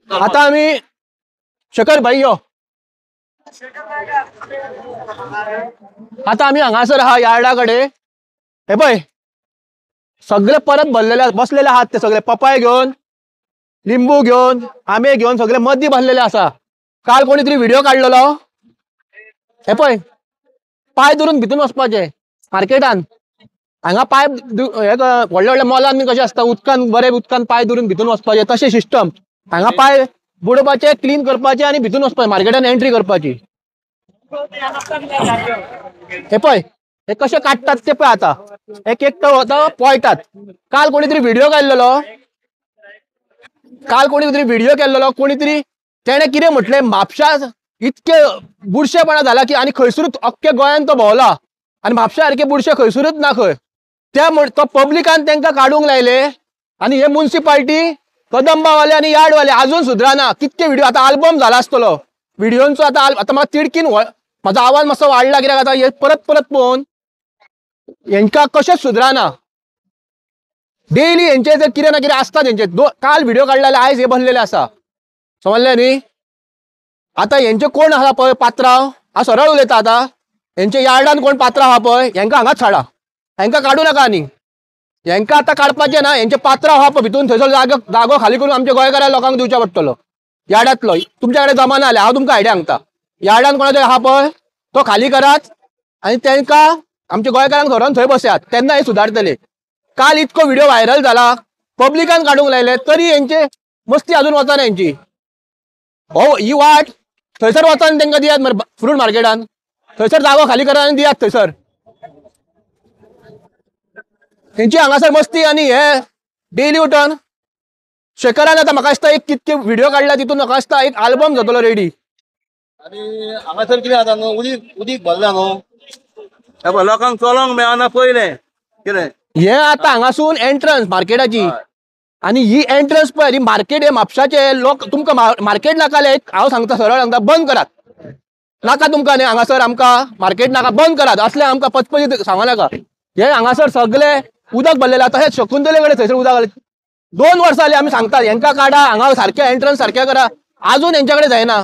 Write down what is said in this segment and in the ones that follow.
आता आम्ही शेखर भाई यो आता आम्ही हांगासर हा यार्डाकडे हे पळय सगळे परत भरलेले बसलेले आहात ते सगळे पपाय घेऊन लिंबू घेऊन आंबे घेऊन सगळे मदी भरलेले असा। काल कोणीतरी व्हिडिओ काढलेलो हे पळय पाय धरून भितून वचपाचे मार्केटान हांगा पाय व्हडल्या व्हडल्या मॉलांनी कशें असता उदकान बरे उदकान पाय धरून भितून वचपाचे तशें सिस्टम हांगा पाय बुडोवपाचे क्लीन करपाचे आणि भितून वचपाचे मार्केटान एंट्री करपाची। हे पळय हे कशें काडटात ते पळय आता एक एक तो पळयतात। काल कोणीतरी व्हिडिओ केल्लो कोणीतरी तेणे कितें म्हटलें म्हापशा इतके बुरशेपणा जाला की आणि खंयसरूच अख्ख्या गोंयान तो भोंवला आणि म्हापशा सारखे बुरशे खंयसरूच ना खंय तो पब्लिकान तांकां काडूंक लायले आणि हे म्युनिसिपालिटी कदंबावाले आणि यार्डवाले अजून सुधराना। कितके व्हिडिओ आता अल्बम झाला आसतलो व्हिडिओंचो आता म्हाका तिडकीन म्हाजो आवाज मातसो वाडला कित्याक आता हे परत परत पळोवन हेंकां कशेंच सुधराना। डेली हेंचे जर कितें ना कितें आसता तेंचे काल व्हिडिओ काडला जाल्यार आयज हे बसलेले आसा समजलें न्ही। आता हेंचे कोण आसा पळय पात्रांव हांव सरळ उलयता आता हेंचे यार्डान कोण पात्रांव आहा पळय हेंकां हांगाच हाडा हेंकां काडू नाका आनी हेंकां आतां काडपाचें ना हेंचे पात्रांव आहा पळय भितून थंयसर जागो खाली करून आमच्या गोंयकारा लोकांक दिवचो पडटलो यार्डांतलो तुमच्या कडेन जमाना जाल्यार हांव तुमकां आयडिया सांगता यार्डान कोणाचो आहा पळय तो खाली करात आनी तांकां आमच्या गोंयकारांक व्हरोन थंय बसयात तेन्ना हे सुदारतले। काल इतको व्हिडिओ व्हायरल जाला पब्लिकान काडूंक लायले तरी हेंचे मस्ती अजून वचना हेंची हो ही वाट थंयसर वचोन तांकां दियात फ्रूट मार्केटान थंयसर जागो खाली करात आनी दियात थंयसर तेंची हांगासर मस्ती आनी हे डेली उठोन शेखरान आता म्हाका दिसता एक कितके व्हिडिओ काडला तितून म्हाका दिसता एक आल्बम जातलो रेडी। आणि हांगासर कितें जाता न्हू उदीक भरला न्हू लोकांक चलोंक मेळना पयलें कितें हे आता हांगासून एंट्रन्स मार्केटाची आणि ही एंट्रन्स पळय ही मार्केट हे म्हापशाचे लोक तुमकां मार्केट नाका हांव सांगता सरळ सांगता बंद करात नाका तुमकां न्ही हांगासर आमकां मार्केट नाका बंद करात असले आमकां पचपचीत सांगो नाका। हे हांगासर सगळे उदक भरलेले आता हे शकुंतले कडेन थंयसर उदक घालत 2 वर्सां जालीं आमी सांगतात हेंकां काडा हांगा सारके एंट्रन्स सारके करा अजून हेंच्या कडेन जायना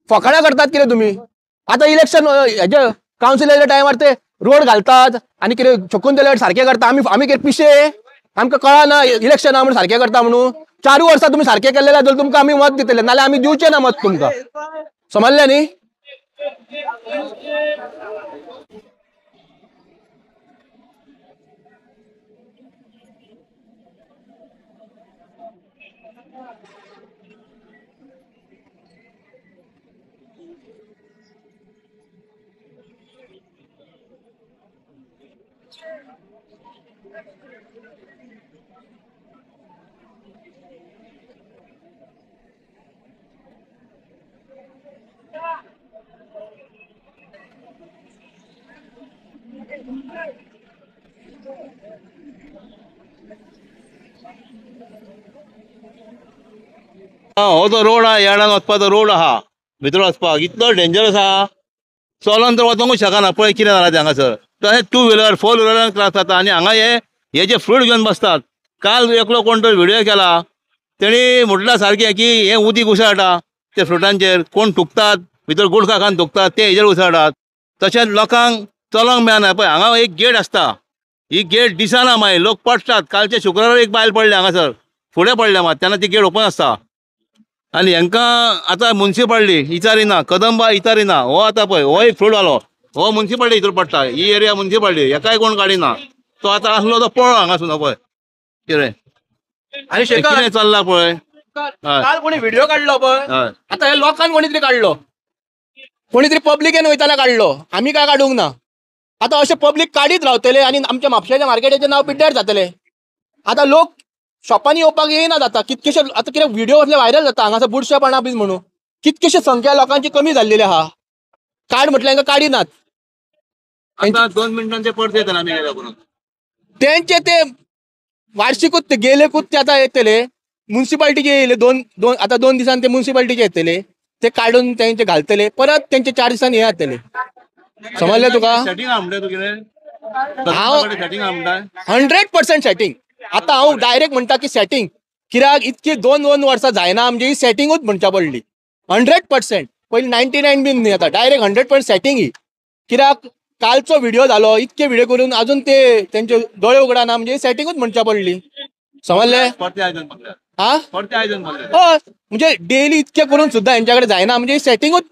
फकाणां करतात कितें तुमी। आता इलेक्शन हेजे कावन्सिलाच्या टायमार ते रोड घालतात आणि कितें शकुंतले सारके करता आमी कितें पिशे आमकां कळना इलेक्शन म्हणून सारके करता म्हणून 4 वर्सां तुमी सारके केल्ले जाल्यार तुमकां आमी मत दितले नाल्यार आमी दिवचे ना मत तुमकां समजलें न्ही। हो तो रोड आहा यार्डान वचपाचो रोड आहा भितर वचपाक इतलो डेंजरस आहा चलोन तर वचोंकूच शकना पळय कितें जाला तें हांगासर तशें 2 व्हिलर 4 व्हिलरांक त्रास जाता आनी हांगा हे जे फ्रूट घेवन बसतात काल एकलो कोण तरी व्हिडिओ केला तेणी म्हटलां सारकें की हे उदीक उसळटा ते फ्रुटांचेर कोण थुकतात भितर गुडखा खावन थुकतात ते हेजेर उसळटात तशेंच लोकांक चलोंक मेळना पळय हांगा एक गेट आसता ही गेट दिसना मागीर लोक पडटात कालच्या शुक्रार एक बायल पडले हांगासर फुडें पडले मात तेन्ना ती गेट ओपन आसता आनी हांकां आतां म्युनिसिपालिटी विचारिना कदंबा विचारिना हो आतां पळय हो एक फ्रूट वालो हो म्युनिसिपालिटी भितर पडटा ही एरिया म्युनिसिपालिटी हेकाय कोण काडिना तो आतां आसलो तो पळो हांगासून पळय कितें आनी शेखर कितें चल्लां पळय काल कोणी व्हिडिओ काडलो पळय आता हे लोकांन कोणी तरी पब्लिकेन वयताना काडलो आमी काय काडूंक ना। आता अशें पब्लीक काडीत रावतले आणि आमच्या म्हापशाच्या मार्केटाचें नांव पिड्ड्यार जातलें। आता लोक शॉपांनी येवपाक येयना जाता कितकेशे आता कितें व्हिडिओ असले व्हायरल जाता हांगासर बुरशेपणा बी म्हणून कितकेशे संख्या लोकांची कमी जाल्लेली आहा काड म्हटल्यार हांकां काडिनात। 2 मिनटांचे परत येतले आमी गेल्या करून तेंचे ते वार्षिकूच ते गेलेकूच ते आतां येतले म्युनिसिपालिटीचे येयले 2 आता 2 दिसान ते म्युनिसिपालिटीचे येतले ते काडून तेंचे घालतले परत तेंचे 4 दिसांनी हे जातले समजलें तुका। सेटिंग आहा म्हणटा तूं कितें हांव सेटिंग आहा म्हणटा 100% सेटिंग आता हांव डायरेक्ट म्हणटा की सेटिंग कित्याक इतकी 2 वर्सां जायना आमची ही सेटिंगूच म्हणच्या पडली 100%. पयलीं 99 बीन न्ही, आतां डायरेक्ट 100% सेटिंग ही. कित्याक कालचो व्हिडिओ जालो, इतके व्हिडिओ करून अजून ते तेंचे दोळे उगडाना, म्हणजे सेटिंगूच म्हणच्या पडली. समजले हा. हय म्हणजे डेली इतके करून सुद्दां हेंच्या कडेन जायना, म्हणजे सेटिंगूच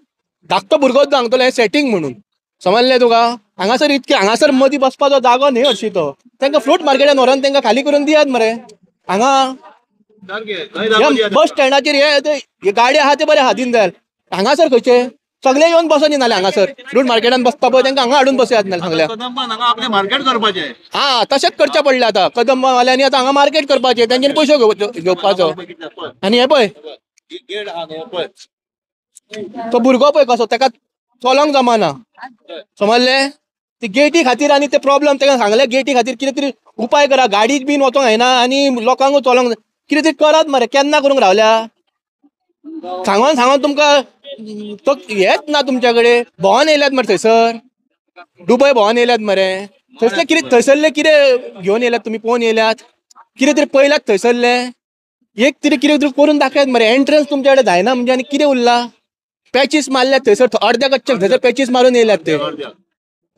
धाकटो भुरगोच सांगतलो सेटिंग म्हणून. समजले तुका. हांगासर इतके हांगासर मदीं बसपाचो जागो न्ही हरशी तो. तांकां फ्रूट मार्केटान व्हरोन तांकां खाली करून दियात मरे. हांगा बस स्टँडाचेर हे गाडी आहा ते बरे आहा दीनदयाल. हांगासर खंयचे सगळे येवन बसोनी नाल्या हांगासर फ्रूट मार्केटान बसता पळय तांकां हांगा हाडून बसयात नाल्या सांगल्या. मार्केट करपाचे हा तशेंच करचे पडले आतां. कदंबावाल्यांनी आतां हांगा मार्केट करपाचे, तेंच्यानी पयशे घेवपाचो. आनी हे पळय तो भुरगो पळय कसो, ताका चलोंक जमना. समजले. ती गेटी खातीर आनी ते प्रॉब्लेम ताका सांगले गेटी खातीर कितें तरी उपाय करा, गाडीक बीन वचोंक जायना आनी लोकांकूय चलोंक कितें तरी करात मरे. केन्ना करूंक रावल्या. सांगोन तुमकां तो हेच ना तुमच्या कडेन. भोंवोन येयल्यात मरे थंयसर, दुबय भोंवोन येयल्यात मरे. थंयसले कितें थंयसरले कितें घेवन येयल्यात तुमी, पळोवन येयल्यात. कितें तरी पयल्यात थंयसरले. एक तरी कितें तरी करून दाखयात मरे. एंट्रन्स तुमच्या कडेन जायना म्हणजे आनी कितें उरला. पॅचीस मारल्यात थंयसर, अर्द्या कच्चे थंयसर पॅचीस मारून येयल्यात ते.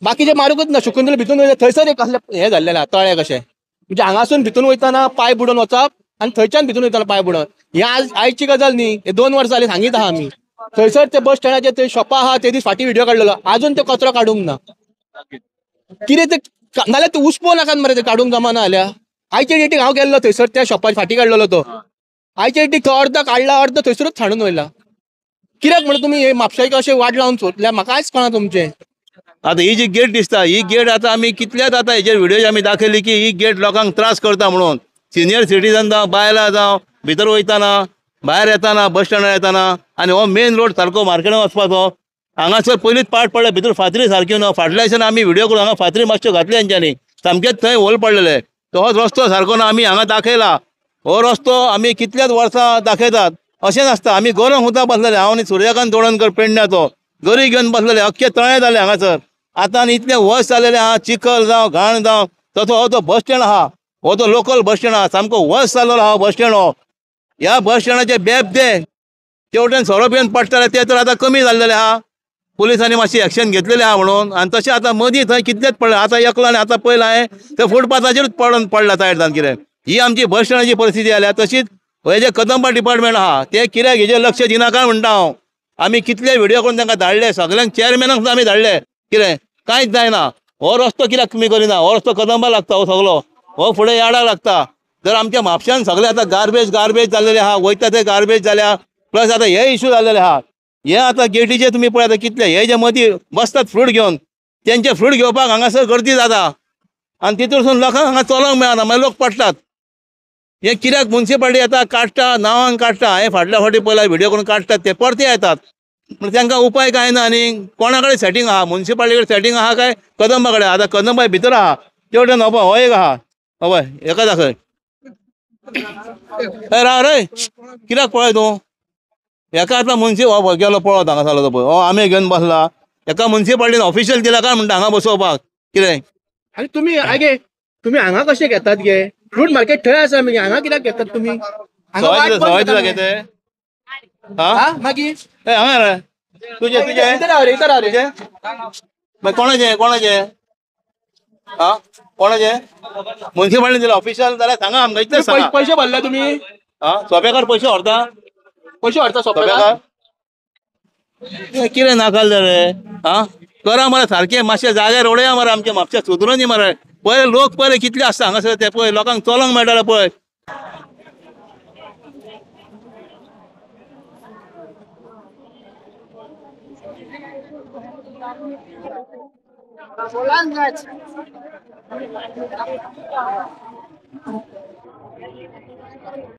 बाकीचे मारूकच ना. शुकुंतल भितून वयता थंयसर एक कसले हे जाल्लेले आहा तळे कशें, म्हणजे हांगासून भितून वयताना पांय बुडोवन वचप आनी थंयच्यान भितून वयताना पांय बुडोवन. ही आयची गजाल न्ही. हे 2 वर्सां जालीं सांगीत आहा आमी. थंयसर ते बस स्टँडाचेर ते शॉपां आहा ते दीस फाटीं व्हिडिओ काडलेलो, आजून ते कचरो काडूंक ना. कितें ते नाल्यार ते उसपो नाकात मरे, ते काडूंक जमना जाल्यार. आयचे डेटीक हांव गेल्लो थंयसर त्या शॉपार फाटीं काडलेलो तो. आयचे डेटीक तो अर्द काडला, अर्द थंयसरूच हाडून वयला. कित्याक म्हणून तुमी हे म्हापशाचें अशें वाट लावन सोदल्या म्हाका आयज कळना तुमचें. आता ही जी गेट दिसता, ही गेट आता आमी कितल्याच आता हेचेर व्हिडिओ आमी दाखयली की ही गेट लोकांक त्रास करता म्हणून. सिनियर सिटीजन जावं बायलां जावं भितर वयताना, भायर येताना, बस स्टँडार येताना, आनी हो मेन रोड सारको मार्केटान वचपाचो. हांगासर पयलींच पाड पडले, भितर फातरी सारक्यो ना. फाटल्याच्यान आमी व्हिडिओ करून हांगा फातरी मातश्यो घातल्या हेंच्यांनी, सामकेच थंय होल पडलेले. तो हो रस्तो सारको ना. आमी हांगा दाखयला हो रस्तो आमी कितल्याच वर्सां दाखयतात. अशें नासता. आमी गरोवंक सुद्दां बसलेले, हांव आनी सुर्यकांत तोडणकर पेडण्याचो गरी घेवन बसलेले, अख्खे तळे जाले हांगासर. आतां आनी इतले वर्स जालेले आहा, चिखल जावं घाण जावं. तसो हो तो बस स्टँड आहा, हो तो लोकल बस स्टँड आहा, सामको वर्स जाल्लो आहा बस स्टँड हो. ह्या बस स्टँडाचे बेबदे तेवटेन सोरोप येवन पडटाले ते तर आतां कमी जाल्लेले आहा. पुलिसांनी मातशी एक्शन घेतलेली आहा म्हणून. आनी तशें आतां मदीं थंय कितलेच पडले. आतां एकलो आनी आतां पयला हांवें थंय फुटपाथाचेरूच पडला सायड जावन कितें. ही आमची बस स्टँडाची परिस्थिती जाल्या. तशीच हे जे कदंबा डिपार्टमेंट आहा ते कित्याक हेजेर लक्ष दिनाका म्हणटा हांव. आमी कितले व्हिडिओ करून तांकां धाडले, सगळ्यांक चेअरमॅनाक सुद्दां आमी धाडले. कितें कांयच जायना. हो रस्तो कित्याक तुमी करिना. हो रस्तो कदंबा लागता हो सगळो, हो फुडें यार्डाक लागता. जर आमच्या म्हापशान सगळे आतां गार्बेज जाल्लेले आहा, वयता ते गार्बेज जाल्या, प्लस आतां हे इश्यू जाल्लेले आहा. हे आतां गेटीचे तुमी पळय कितले हे जे मदीं बसतात फ्रूट घेवन, तेंचे फ्रूट घेवपाक हांगासर गर्दी जाता आनी तितूरसून लोकांक हांगा चलोंक मेळना, मागीर लोक पडटात. हे कित्याक म्युन्सिपाल्टी येता काडटा, नांवांक काडटा. हांवें फाटल्या फावटी पयला व्हिडिओ करून काडटात ते परते येतात. पूण तांकां उपाय कांय ना. आनी कोणा कडेन सेटींग आहा, म्युन्सिपाल्टी कडेन सेटींग आहा काय कदंबा कडेन. आतां कदंबा भितर आहा तेवटेन हो एक आहा, हय हेका दाखय. राव रे, कित्याक पळय तूं हेका आतां हो गेलो पळोवत हांगा जालो तो पळय, हो आमे घेवन बसला. हेका म्युन्सिपाल्टीन ऑफिशियल दिला काय म्हणटा हांगा बसोवपाक. कितें आनी तुमी आगे तुमी हांगा कशें घेतात गे. फ्रूट मार्केट थंय आसा मागीर हांगा कित्याक घेतात तुमी. सवाय दिला घेते हा मागीर हांगा रे तुजे तुजे कोणाचे हा कोणाचे म्युन्सिपाल्टीन दिला ऑफिशियल जाल्यार सांगा आमकां. इतलें सांगा. पैसे भरले तुमी. हा सोंपेकार पैसे व्हरता. पैसे व्हरता सोंपेकार. कितें नाकाल रे. हा करा मरे सारकें मातशें जाग्यार रोडया मरे आमचे म्हापशें सुदरोनी मरे. पळय लोक पळय कितले आसता हांगासर ते पळय लोकांक चलोंक मेळटाले पळय.